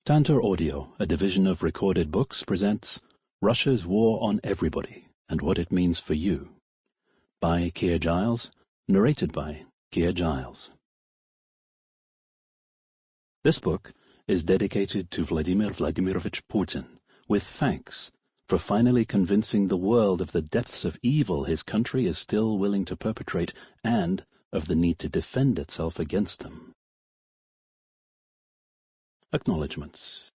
Tantor Audio, a division of Recorded Books, presents Russia's War on Everybody and What It Means for You, by Keir Giles, narrated by Keir Giles. This book is dedicated to Vladimir Vladimirovich Putin, with thanks for finally convincing the world of the depths of evil his country is still willing to perpetrate and of the need to defend itself against them. Acknowledgements.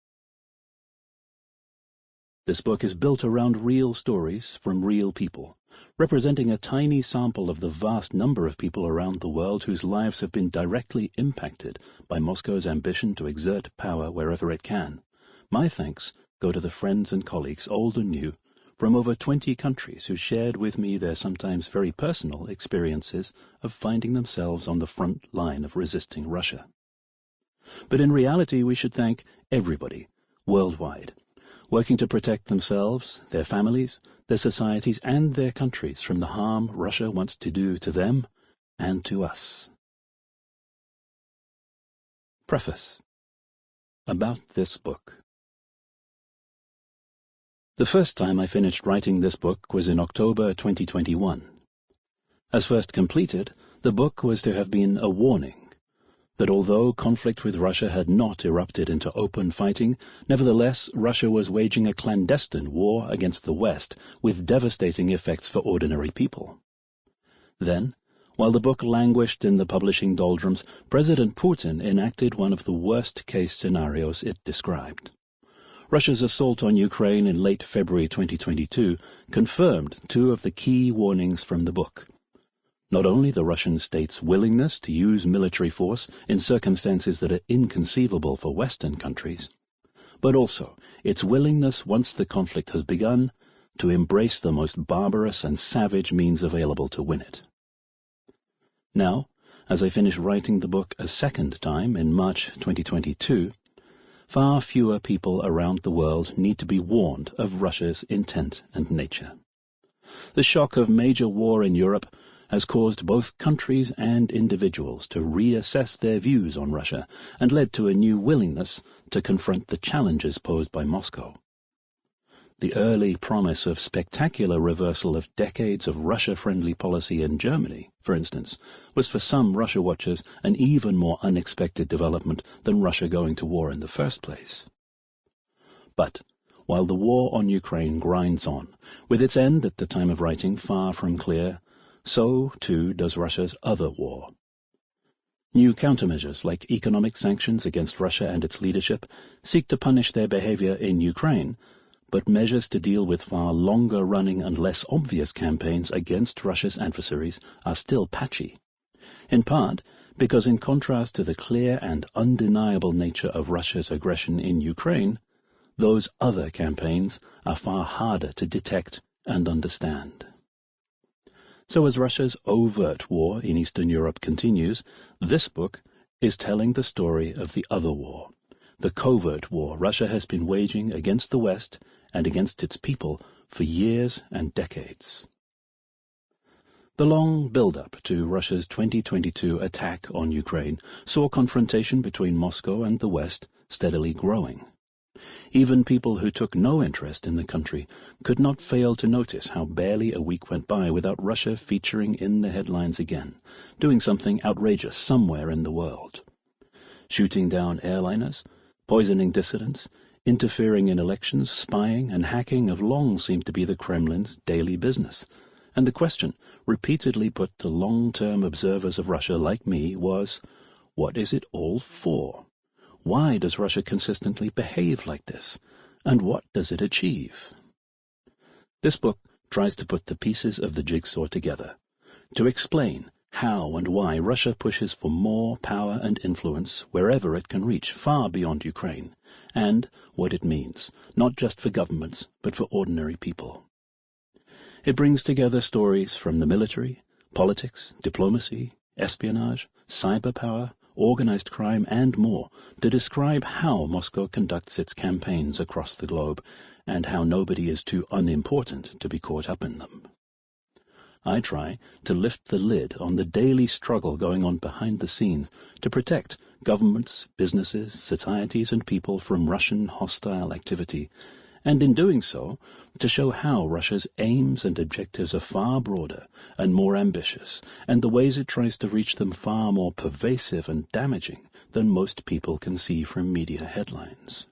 This book is built around real stories from real people, representing a tiny sample of the vast number of people around the world whose lives have been directly impacted by Moscow's ambition to exert power wherever it can. My thanks go to the friends and colleagues, old and new, from over 20 countries who shared with me their sometimes very personal experiences of finding themselves on the front line of resisting Russia. But in reality, we should thank everybody, worldwide, working to protect themselves, their families, their societies, and their countries from the harm Russia wants to do to them and to us. Preface. About this book. The first time I finished writing this book was in October 2021. As first completed, the book was to have been a warning that although conflict with Russia had not erupted into open fighting, nevertheless Russia was waging a clandestine war against the West with devastating effects for ordinary people. Then, while the book languished in the publishing doldrums, President Putin enacted one of the worst-case scenarios it described. Russia's assault on Ukraine in late February 2022 confirmed two of the key warnings from the book. Not only the Russian state's willingness to use military force in circumstances that are inconceivable for Western countries, but also its willingness, once the conflict has begun, to embrace the most barbarous and savage means available to win it. Now, as I finish writing the book a second time in March 2022, far fewer people around the world need to be warned of Russia's intent and nature. The shock of major war in Europe has caused both countries and individuals to reassess their views on Russia and led to a new willingness to confront the challenges posed by Moscow. The early promise of spectacular reversal of decades of Russia-friendly policy in Germany, for instance, was for some Russia watchers an even more unexpected development than Russia going to war in the first place. But while the war on Ukraine grinds on, with its end at the time of writing far from clear, so, too, does Russia's other war. New countermeasures, like economic sanctions against Russia and its leadership, seek to punish their behavior in Ukraine, but measures to deal with far longer-running and less obvious campaigns against Russia's adversaries are still patchy, in part because in contrast to the clear and undeniable nature of Russia's aggression in Ukraine, those other campaigns are far harder to detect and understand. So as Russia's overt war in Eastern Europe continues, this book is telling the story of the other war, the covert war Russia has been waging against the West and against its people for years and decades. The long build-up to Russia's 2022 attack on Ukraine saw confrontation between Moscow and the West steadily growing. Even people who took no interest in the country could not fail to notice how barely a week went by without Russia featuring in the headlines again, doing something outrageous somewhere in the world. Shooting down airliners, poisoning dissidents, interfering in elections, spying and hacking have long seemed to be the Kremlin's daily business, and the question, repeatedly put to long-term observers of Russia like me, was, what is it all for? Why does Russia consistently behave like this, and what does it achieve? This book tries to put the pieces of the jigsaw together, to explain how and why Russia pushes for more power and influence wherever it can reach, far beyond Ukraine, and what it means, not just for governments, but for ordinary people. It brings together stories from the military, politics, diplomacy, espionage, cyber power, organized crime, and more, to describe how Moscow conducts its campaigns across the globe, and how nobody is too unimportant to be caught up in them. I try to lift the lid on the daily struggle going on behind the scenes to protect governments, businesses, societies and people from Russian hostile activity, and in doing so, to show how Russia's aims and objectives are far broader and more ambitious, and the ways it tries to reach them far more pervasive and damaging than most people can see from media headlines.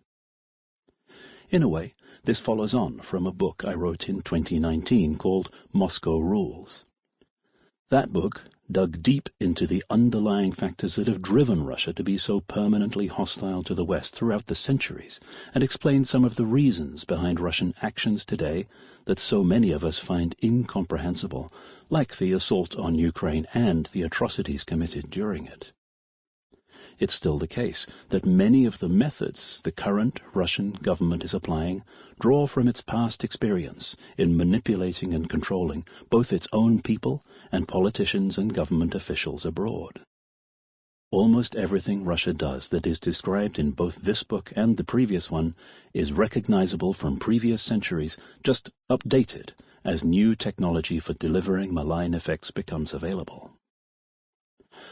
In a way, this follows on from a book I wrote in 2019 called Moscow Rules. That book dug deep into the underlying factors that have driven Russia to be so permanently hostile to the West throughout the centuries, and explained some of the reasons behind Russian actions today that so many of us find incomprehensible, like the assault on Ukraine and the atrocities committed during it. It's still the case that many of the methods the current Russian government is applying draw from its past experience in manipulating and controlling both its own people and politicians and government officials abroad. Almost everything Russia does that is described in both this book and the previous one is recognizable from previous centuries, just updated as new technology for delivering malign effects becomes available.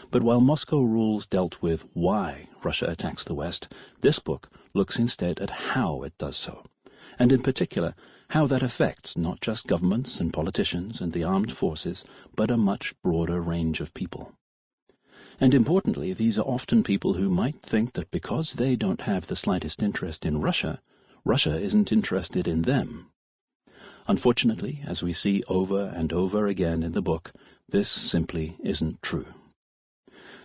But while Moscow Rules dealt with why Russia attacks the West, this book looks instead at how it does so, and in particular how that affects not just governments and politicians and the armed forces, but a much broader range of people. And importantly, these are often people who might think that because they don't have the slightest interest in Russia, Russia isn't interested in them. Unfortunately, as we see over and over again in the book, this simply isn't true.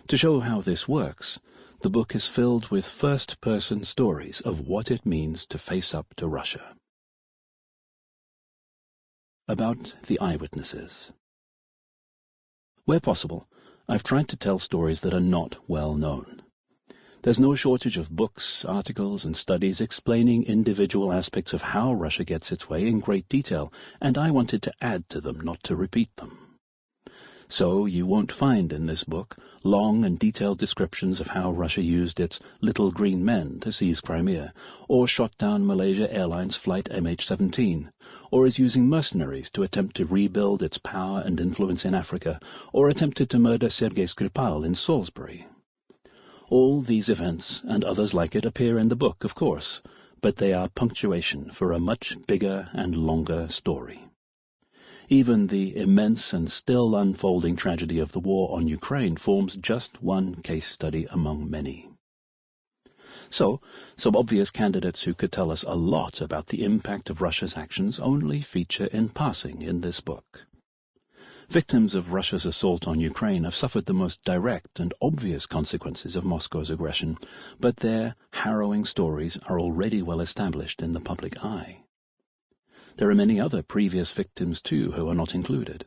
To show how this works, the book is filled with first-person stories of what it means to face up to Russia. About the eyewitnesses. Where possible, I've tried to tell stories that are not well known. There's no shortage of books, articles, and studies explaining individual aspects of how Russia gets its way in great detail, and I wanted to add to them, not to repeat them. So you won't find in this book long and detailed descriptions of how Russia used its little green men to seize Crimea, or shot down Malaysia Airlines Flight MH17, or is using mercenaries to attempt to rebuild its power and influence in Africa, or attempted to murder Sergei Skripal in Salisbury. All these events, and others like it, appear in the book, of course, but they are punctuation for a much bigger and longer story. Even the immense and still unfolding tragedy of the war on Ukraine forms just one case study among many. So, some obvious candidates who could tell us a lot about the impact of Russia's actions only feature in passing in this book. Victims of Russia's assault on Ukraine have suffered the most direct and obvious consequences of Moscow's aggression, but their harrowing stories are already well established in the public eye. There are many other previous victims, too, who are not included.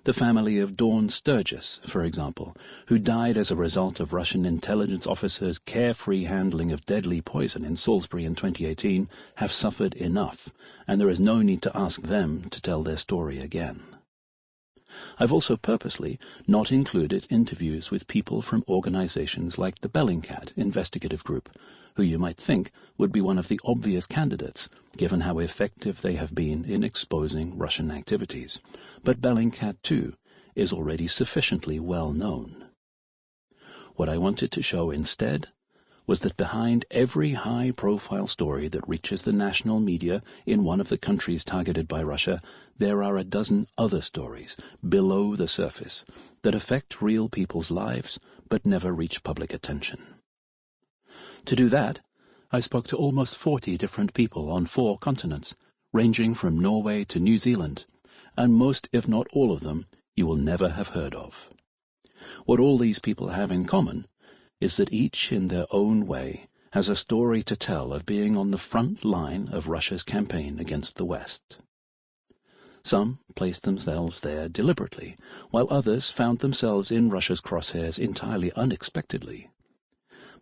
The family of Dawn Sturgis, for example, who died as a result of Russian intelligence officers' carefree handling of deadly poison in Salisbury in 2018, have suffered enough, and there is no need to ask them to tell their story again. I've also purposely not included interviews with people from organizations like the Bellingcat Investigative Group, who you might think would be one of the obvious candidates, given how effective they have been in exposing Russian activities. But Bellingcat, too, is already sufficiently well known. What I wanted to show instead was that behind every high-profile story that reaches the national media in one of the countries targeted by Russia, there are a dozen other stories below the surface that affect real people's lives but never reach public attention. To do that, I spoke to almost 40 different people on 4 continents, ranging from Norway to New Zealand, and most, if not all of them, you will never have heard of. What all these people have in common is that each, in their own way, has a story to tell of being on the front line of Russia's campaign against the West. Some placed themselves there deliberately, while others found themselves in Russia's crosshairs entirely unexpectedly.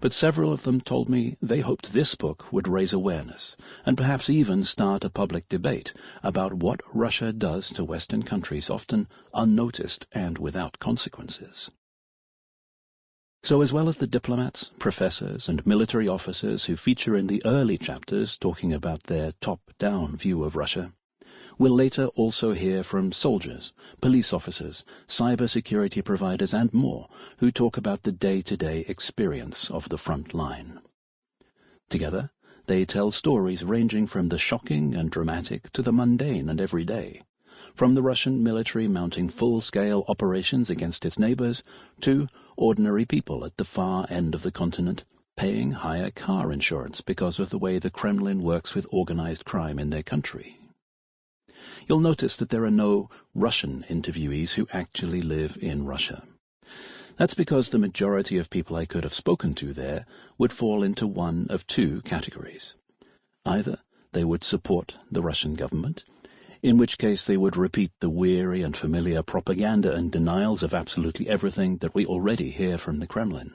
But several of them told me they hoped this book would raise awareness, and perhaps even start a public debate about what Russia does to Western countries, often unnoticed and without consequences. So as well as the diplomats, professors, and military officers who feature in the early chapters talking about their top-down view of Russia, We'll later also hear from soldiers, police officers, cybersecurity providers and more who talk about the day-to-day experience of the front line. Together, they tell stories ranging from the shocking and dramatic to the mundane and everyday, from the Russian military mounting full-scale operations against its neighbors to ordinary people at the far end of the continent paying higher car insurance because of the way the Kremlin works with organized crime in their country. You'll notice that there are no Russian interviewees who actually live in Russia. That's because the majority of people I could have spoken to there would fall into one of two categories. Either they would support the Russian government, in which case they would repeat the weary and familiar propaganda and denials of absolutely everything that we already hear from the Kremlin.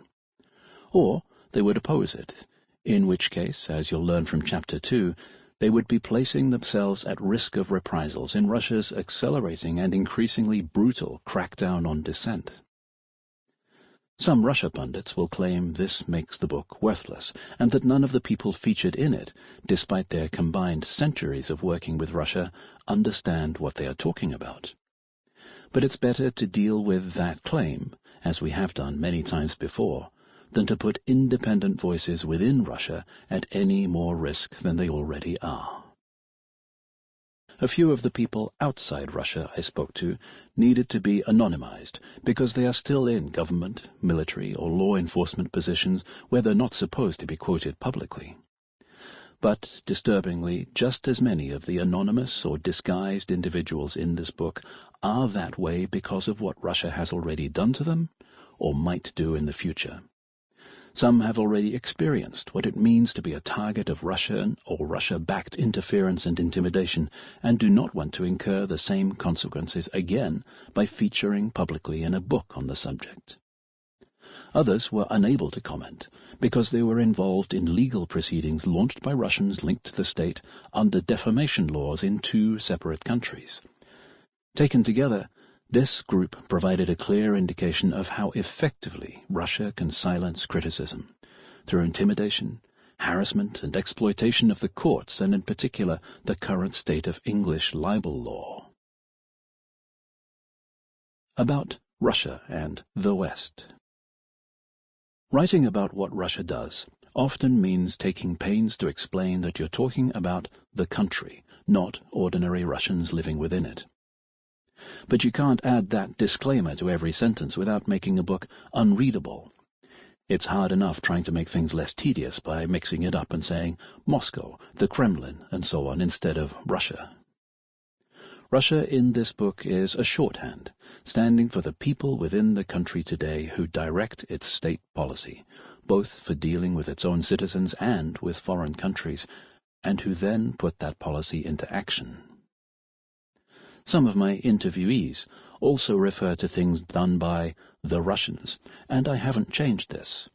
Or they would oppose it, in which case, as you'll learn from Chapter 2, they would be placing themselves at risk of reprisals in Russia's accelerating and increasingly brutal crackdown on dissent. Some Russia pundits will claim this makes the book worthless, and that none of the people featured in it, despite their combined centuries of working with Russia, understand what they are talking about. But it's better to deal with that claim, as we have done many times before, than to put independent voices within Russia at any more risk than they already are. A few of the people outside Russia I spoke to needed to be anonymized because they are still in government, military, or law enforcement positions where they're not supposed to be quoted publicly. But, disturbingly, just as many of the anonymous or disguised individuals in this book are that way because of what Russia has already done to them, or might do in the future. Some have already experienced what it means to be a target of Russian or Russia-backed interference and intimidation, and do not want to incur the same consequences again by featuring publicly in a book on the subject. Others were unable to comment because they were involved in legal proceedings launched by Russians linked to the state under defamation laws in two separate countries. Taken together, this group provided a clear indication of how effectively Russia can silence criticism, through intimidation, harassment and exploitation of the courts, and in particular the current state of English libel law. About Russia and the West. Writing about what Russia does often means taking pains to explain that you're talking about the country, not ordinary Russians living within it. But you can't add that disclaimer to every sentence without making a book unreadable. It's hard enough trying to make things less tedious by mixing it up and saying Moscow, the Kremlin, and so on instead of Russia. Russia in this book is a shorthand, standing for the people within the country today who direct its state policy, both for dealing with its own citizens and with foreign countries, and who then put that policy into action. Some of my interviewees also refer to things done by the Russians, and I haven't changed this.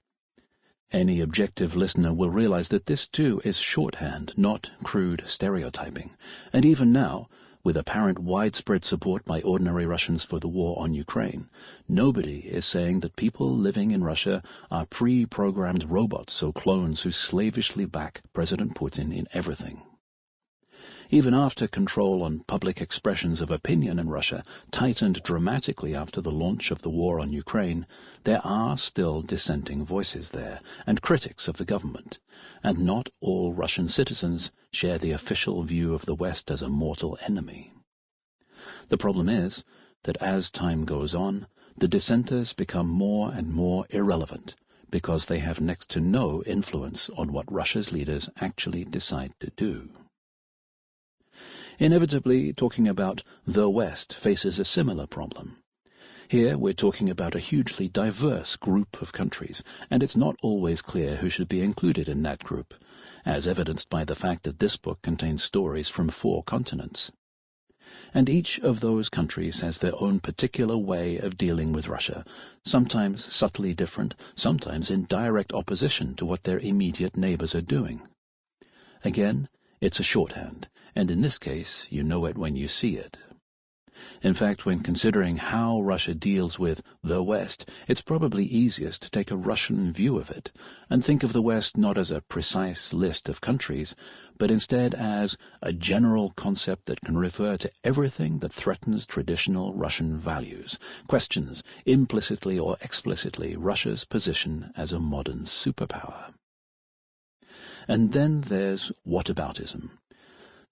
Any objective listener will realize that this too is shorthand, not crude stereotyping, and even now, with apparent widespread support by ordinary Russians for the war on Ukraine, nobody is saying that people living in Russia are pre-programmed robots or clones who slavishly back President Putin in everything. Even after control on public expressions of opinion in Russia tightened dramatically after the launch of the war on Ukraine, there are still dissenting voices there and critics of the government, and not all Russian citizens share the official view of the West as a mortal enemy. The problem is that as time goes on, the dissenters become more and more irrelevant because they have next to no influence on what Russia's leaders actually decide to do. Inevitably, talking about the West faces a similar problem. Here we're talking about a hugely diverse group of countries, and it's not always clear who should be included in that group, as evidenced by the fact that this book contains stories from 4 continents. And each of those countries has their own particular way of dealing with Russia, sometimes subtly different, sometimes in direct opposition to what their immediate neighbors are doing. Again, it's a shorthand, and in this case you know it when you see it. In fact, when considering how Russia deals with the West, it's probably easiest to take a Russian view of it and think of the West not as a precise list of countries, but instead as a general concept that can refer to everything that threatens traditional Russian values, questions implicitly or explicitly Russia's position as a modern superpower. And then there's whataboutism,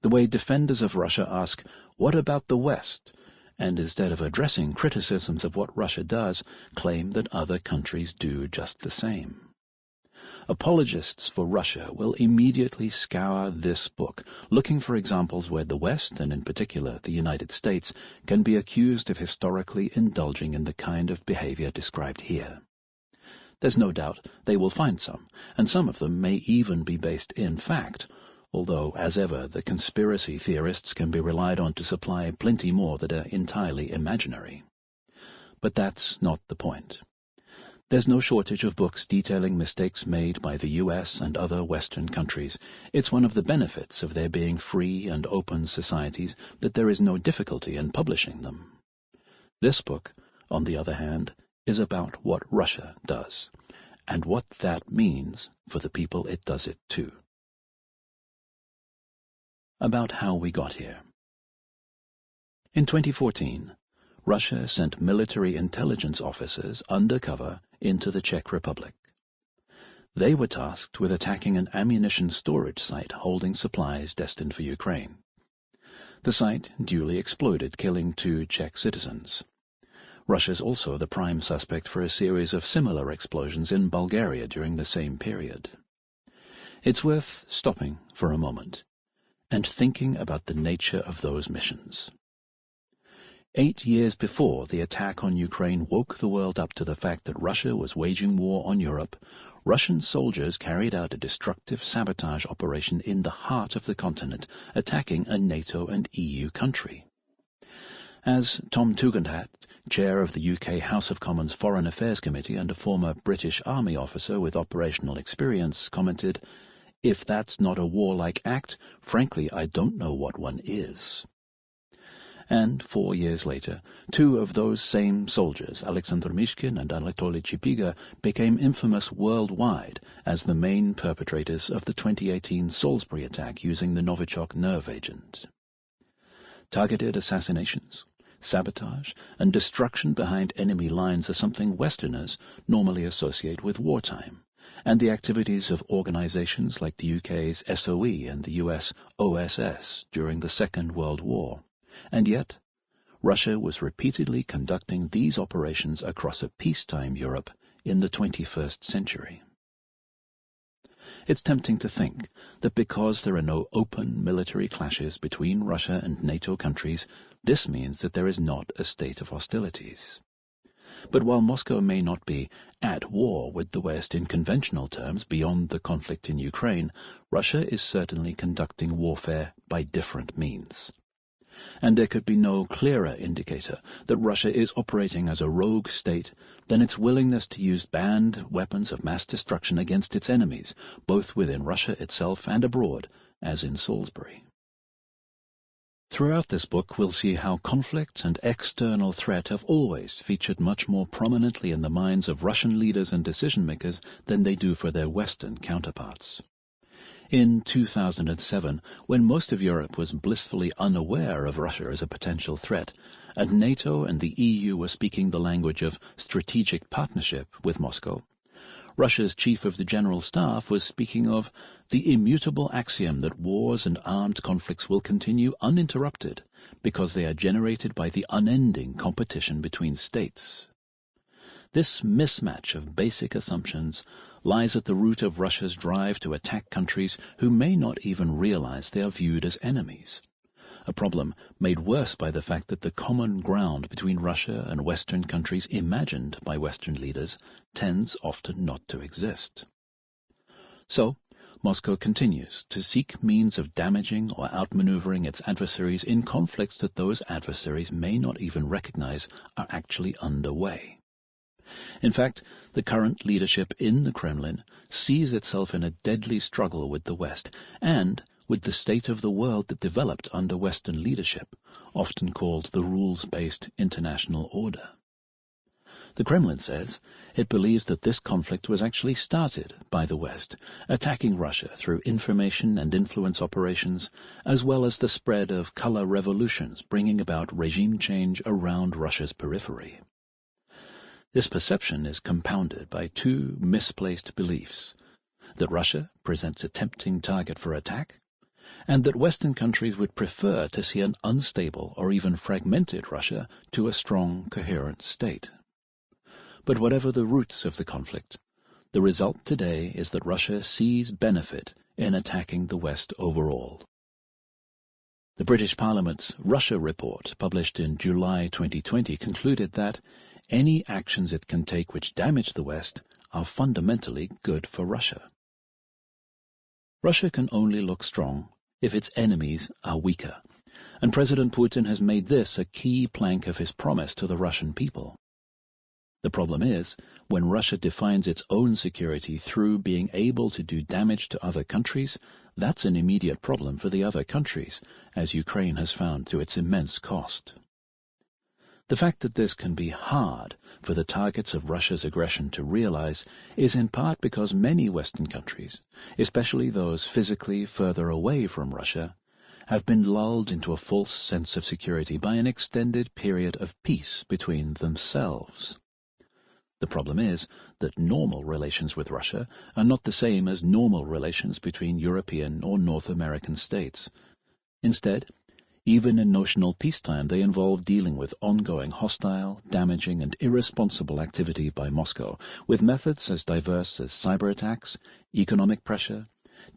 the way defenders of Russia ask, "What about the West?" and instead of addressing criticisms of what Russia does, claim that other countries do just the same. Apologists for Russia will immediately scour this book, looking for examples where the West, and in particular the United States, can be accused of historically indulging in the kind of behavior described here. There's no doubt they will find some, and some of them may even be based in fact, although, as ever, the conspiracy theorists can be relied on to supply plenty more that are entirely imaginary. But that's not the point. There's no shortage of books detailing mistakes made by the US and other Western countries. It's one of the benefits of their being free and open societies that there is no difficulty in publishing them. This book, on the other hand, is about what Russia does, and what that means for the people it does it to. About how we got here. In 2014, Russia sent military intelligence officers undercover into the Czech Republic. They were tasked with attacking an ammunition storage site holding supplies destined for Ukraine. The site duly exploded, killing 2 Czech citizens. Russia's also the prime suspect for a series of similar explosions in Bulgaria during the same period. It's worth stopping for a moment and thinking about the nature of those missions. 8 years before the attack on Ukraine woke the world up to the fact that Russia was waging war on Europe, Russian soldiers carried out a destructive sabotage operation in the heart of the continent, attacking a NATO and EU country. As Tom Tugendhat, chair of the UK House of Commons Foreign Affairs Committee and a former British Army officer with operational experience, commented, "If that's not a warlike act, frankly, I don't know what one is." And 4 years later, 2 of those same soldiers, Alexander Mishkin and Anatoly Chipiga, became infamous worldwide as the main perpetrators of the 2018 Salisbury attack using the Novichok nerve agent. Targeted assassinations, sabotage, and destruction behind enemy lines are something Westerners normally associate with wartime, and the activities of organizations like the UK's SOE and the US OSS during the Second World War. And yet, Russia was repeatedly conducting these operations across a peacetime Europe in the 21st century. It's tempting to think that because there are no open military clashes between Russia and NATO countries, this means that there is not a state of hostilities. But while Moscow may not be at war with the West in conventional terms beyond the conflict in Ukraine, Russia is certainly conducting warfare by different means. And there could be no clearer indicator that Russia is operating as a rogue state than its willingness to use banned weapons of mass destruction against its enemies, both within Russia itself and abroad, as in Salisbury. Throughout this book we'll see how conflict and external threat have always featured much more prominently in the minds of Russian leaders and decision-makers than they do for their Western counterparts. In 2007, when most of Europe was blissfully unaware of Russia as a potential threat, and NATO and the EU were speaking the language of strategic partnership with Moscow, Russia's chief of the General Staff was speaking of the immutable axiom that wars and armed conflicts will continue uninterrupted because they are generated by the unending competition between states. This mismatch of basic assumptions lies at the root of Russia's drive to attack countries who may not even realize they are viewed as enemies, a problem made worse by the fact that the common ground between Russia and Western countries imagined by Western leaders tends often not to exist. So, Moscow continues to seek means of damaging or outmaneuvering its adversaries in conflicts that those adversaries may not even recognize are actually underway. In fact, the current leadership in the Kremlin sees itself in a deadly struggle with the West, and with the state of the world that developed under Western leadership, often called the rules-based international order. The Kremlin says it believes that this conflict was actually started by the West, attacking Russia through information and influence operations, as well as the spread of color revolutions bringing about regime change around Russia's periphery. This perception is compounded by two misplaced beliefs: that Russia presents a tempting target for attack, and that Western countries would prefer to see an unstable or even fragmented Russia to a strong, coherent state. But whatever the roots of the conflict, the result today is that Russia sees benefit in attacking the West overall. The British Parliament's Russia report, published in July 2020, concluded that any actions it can take which damage the West are fundamentally good for Russia. Russia can only look strong if its enemies are weaker, and President Putin has made this a key plank of his promise to the Russian people. The problem is, when Russia defines its own security through being able to do damage to other countries, that's an immediate problem for the other countries, as Ukraine has found to its immense cost. The fact that this can be hard for the targets of Russia's aggression to realize is in part because many Western countries, especially those physically further away from Russia, have been lulled into a false sense of security by an extended period of peace between themselves. The problem is that normal relations with Russia are not the same as normal relations between European or North American states. Instead, even in notional peacetime, they involve dealing with ongoing hostile, damaging, and irresponsible activity by Moscow, with methods as diverse as cyber attacks, economic pressure,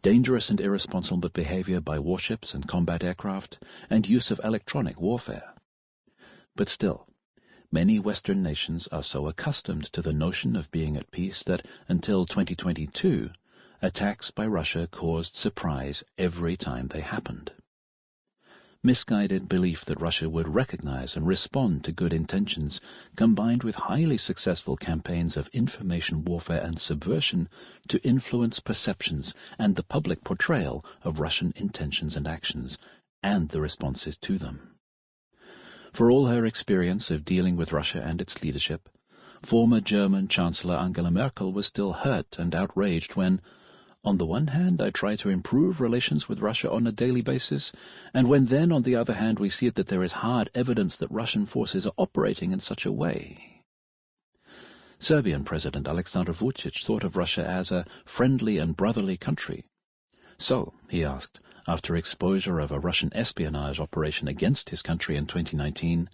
dangerous and irresponsible behavior by warships and combat aircraft, and use of electronic warfare. But still, many Western nations are so accustomed to the notion of being at peace that, until 2022, attacks by Russia caused surprise every time they happened. Misguided belief that Russia would recognize and respond to good intentions, combined with highly successful campaigns of information warfare and subversion to influence perceptions and the public portrayal of Russian intentions and actions, and the responses to them. For all her experience of dealing with Russia and its leadership, former German Chancellor Angela Merkel was still hurt and outraged when, on the one hand, I try to improve relations with Russia on a daily basis, and when then, on the other hand, we see that there is hard evidence that Russian forces are operating in such a way. Serbian President Aleksandar Vučić thought of Russia as a friendly and brotherly country. So, he asked, after exposure of a Russian espionage operation against his country in 2019,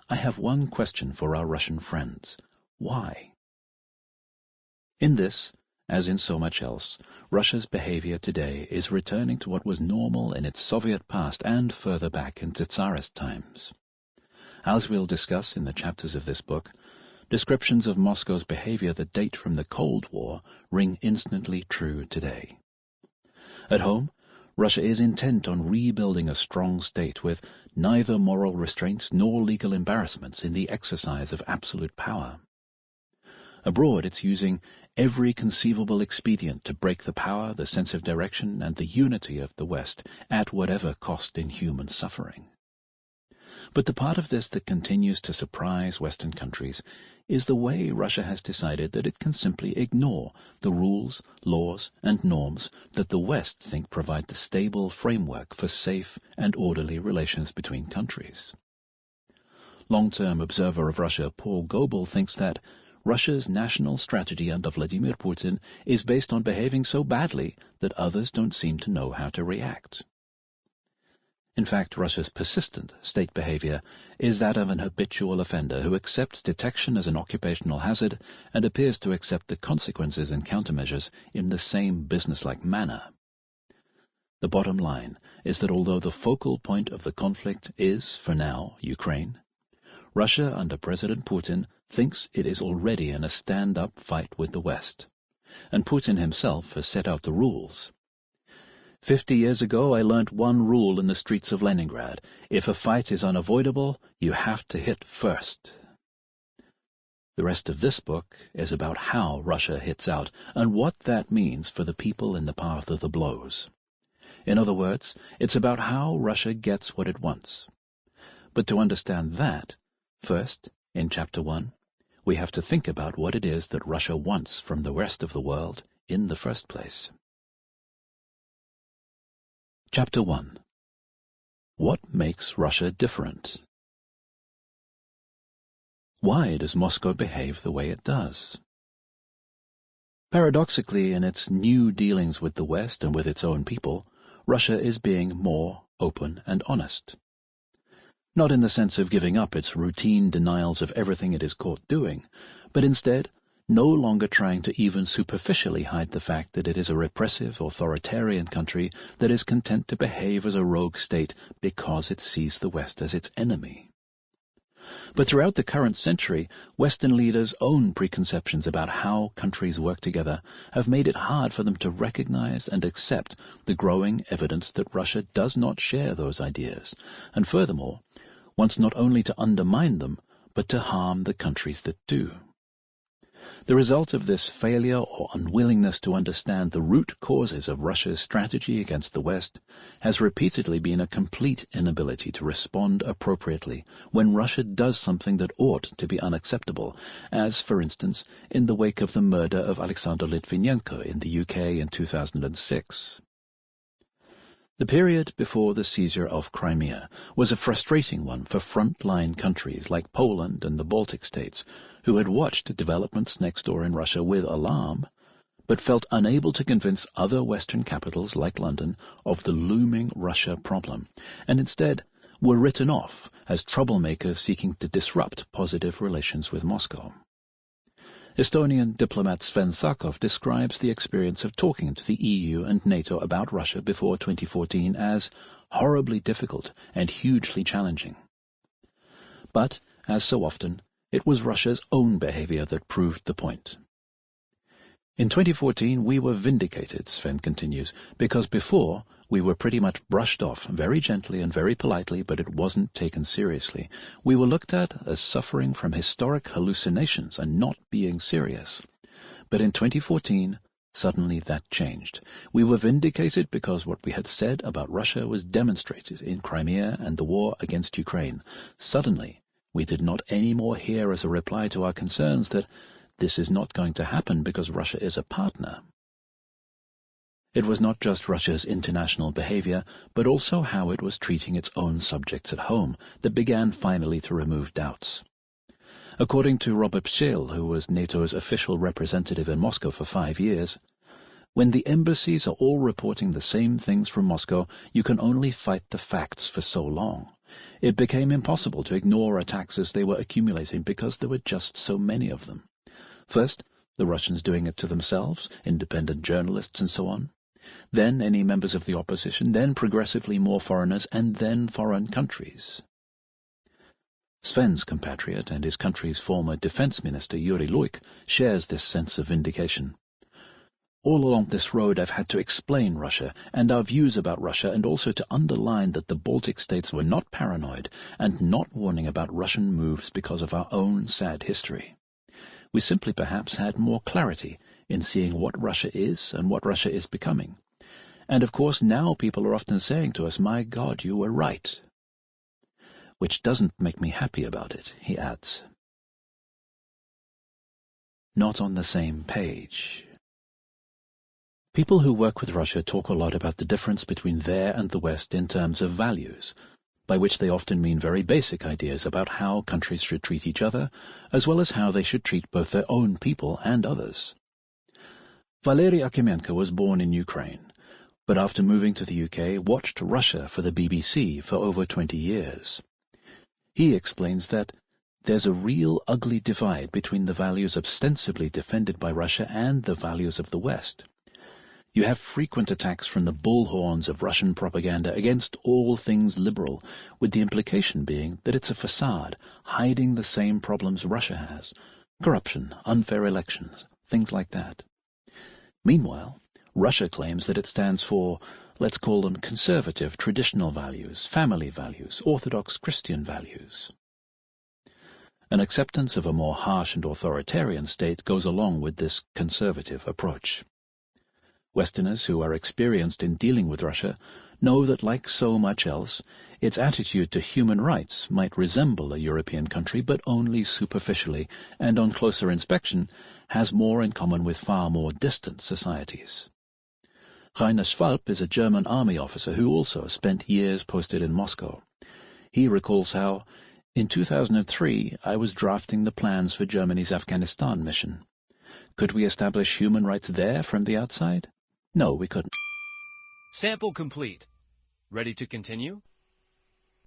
I have one question for our Russian friends. Why? In this, as in so much else, Russia's behavior today is returning to what was normal in its Soviet past and further back into Tsarist times. As we'll discuss in the chapters of this book, descriptions of Moscow's behavior that date from the Cold War ring instantly true today. At home, Russia is intent on rebuilding a strong state with neither moral restraints nor legal embarrassments in the exercise of absolute power. Abroad, it's using every conceivable expedient to break the power, the sense of direction, and the unity of the West, at whatever cost in human suffering. But the part of this that continues to surprise Western countries is the way Russia has decided that it can simply ignore the rules, laws, and norms that the West think provide the stable framework for safe and orderly relations between countries. Long-term observer of Russia Paul Goebel thinks that Russia's national strategy under Vladimir Putin is based on behaving so badly that others don't seem to know how to react. In fact, Russia's persistent state behavior is that of an habitual offender who accepts detection as an occupational hazard and appears to accept the consequences and countermeasures in the same businesslike manner. The bottom line is that although the focal point of the conflict is, for now, Ukraine, Russia under President Putin thinks it is already in a stand-up fight with the West, and Putin himself has set out the rules. 50 years ago, I learnt one rule in the streets of Leningrad. If a fight is unavoidable, you have to hit first. The rest of this book is about how Russia hits out and what that means for the people in the path of the blows. In other words, it's about how Russia gets what it wants. But to understand that, first, in Chapter 1, we have to think about what it is that Russia wants from the rest of the world in the first place. Chapter 1. What makes Russia different? Why does Moscow behave the way it does? Paradoxically, in its new dealings with the West and with its own people, Russia is being more open and honest. Not in the sense of giving up its routine denials of everything it is caught doing, but instead no longer trying to even superficially hide the fact that it is a repressive, authoritarian country that is content to behave as a rogue state because it sees the West as its enemy. But throughout the current century, Western leaders' own preconceptions about how countries work together have made it hard for them to recognize and accept the growing evidence that Russia does not share those ideas, and furthermore, wants not only to undermine them, but to harm the countries that do. The result of this failure or unwillingness to understand the root causes of Russia's strategy against the West has repeatedly been a complete inability to respond appropriately when Russia does something that ought to be unacceptable, as, for instance, in the wake of the murder of Alexander Litvinenko in the UK in 2006. The period before the seizure of Crimea was a frustrating one for front-line countries like Poland and the Baltic states, who had watched developments next door in Russia with alarm, but felt unable to convince other Western capitals like London of the looming Russia problem, and instead were written off as troublemakers seeking to disrupt positive relations with Moscow. Estonian diplomat Sven Sakov describes the experience of talking to the EU and NATO about Russia before 2014 as horribly difficult and hugely challenging. But, as so often, it was Russia's own behavior that proved the point. In 2014 we were vindicated, Sven continues, because before we were pretty much brushed off very gently and very politely, but it wasn't taken seriously. We were looked at as suffering from historic hallucinations and not being serious. But in 2014, suddenly that changed. We were vindicated because what we had said about Russia was demonstrated in Crimea and the war against Ukraine. Suddenly, we did not any more hear as a reply to our concerns that this is not going to happen because Russia is a partner. It was not just Russia's international behavior, but also how it was treating its own subjects at home that began finally to remove doubts. According to Robert Pscheel, who was NATO's official representative in Moscow for 5 years, when the embassies are all reporting the same things from Moscow, you can only fight the facts for so long. It became impossible to ignore attacks as they were accumulating because there were just so many of them. First, the Russians doing it to themselves, independent journalists and so on. Then any members of the opposition, then progressively more foreigners, and then foreign countries. Sven's compatriot and his country's former defense minister, Yuri Luik, shares this sense of vindication. All along this road I've had to explain Russia and our views about Russia, and also to underline that the Baltic states were not paranoid and not warning about Russian moves because of our own sad history. We simply perhaps had more clarity in seeing what Russia is and what Russia is becoming. And of course now people are often saying to us, "My God, you were right." Which doesn't make me happy about it, he adds. Not on the same page. People who work with Russia talk a lot about the difference between their and the West in terms of values, by which they often mean very basic ideas about how countries should treat each other, as well as how they should treat both their own people and others. Valery Akimenko was born in Ukraine, but after moving to the UK watched Russia for the BBC for over 20 years. He explains that there's a real ugly divide between the values ostensibly defended by Russia and the values of the West. You have frequent attacks from the bullhorns of Russian propaganda against all things liberal, with the implication being that it's a facade, hiding the same problems Russia has: corruption, unfair elections, things like that. Meanwhile, Russia claims that it stands for, let's call them conservative, traditional values, family values, Orthodox Christian values. An acceptance of a more harsh and authoritarian state goes along with this conservative approach. Westerners who are experienced in dealing with Russia know that, like so much else, its attitude to human rights might resemble a European country, but only superficially, and on closer inspection has more in common with far more distant societies. Rainer Schwalb is a German army officer who also spent years posted in Moscow. He recalls how, in 2003, I was drafting the plans for Germany's Afghanistan mission. Could we establish human rights there from the outside? No, we couldn't. Sample complete. Ready to continue?